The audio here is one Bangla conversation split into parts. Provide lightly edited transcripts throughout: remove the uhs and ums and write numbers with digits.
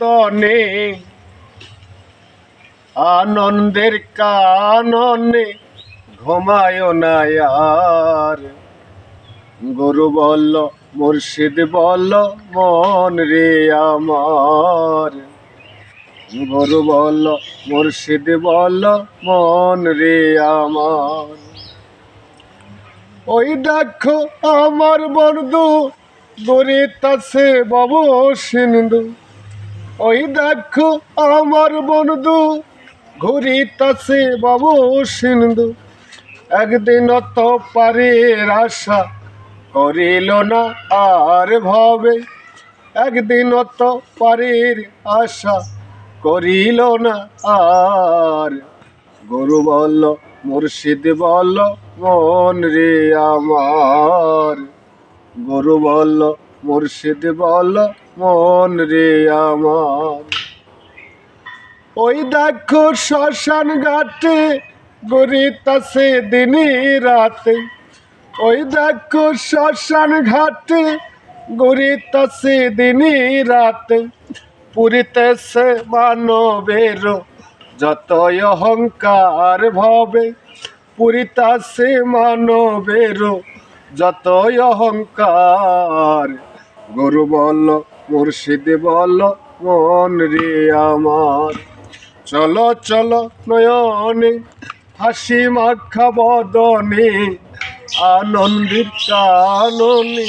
বদনে আনন্দের কাননে ঘুমায় না আর। গুরু বলল মুর্শিদ বলল মন রে আমার, গুরু বলল মুর্শিদ বলল মন রে আমার। ওই দেখো আমার বন্ধু গড়িতাছে ভব সিন্ধু, ওই দেখো আমার বন্ধু ঘুরিতাছে ভব সিন্ধু। একদিন তো পারের আশা করিল না আর ভবে, একদিন তো পারের আশা করিল না আর। গুরু বলল মুর্শিদ বলল মন রে আমার, গুরু বলল মুর্শিদ বলল মন রে আমার। ওই দেখো শ্মশান ঘাটে গড়িতাছে দিনে রাতে, ওই দেখো শ্মশান ঘাটে গড়িতাছে দিনে রাতে। পুরিতেছে মানবের যতই অহংকার ভবে, পুরিতাছে মানবের যতই অহংকার। গুরু বলল মুর্শিদ বলল মন রে আমার। চলো চলো নয়নে হাসি মাখা বদনে আনন্দের কাননে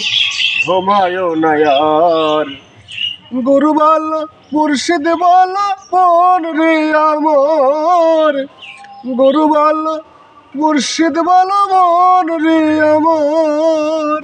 ঘুমায় না আর। গুরু বল মুর্শিদ বল মন রে আমার, গুরু বল মুর্শিদ বল মন রে আমার।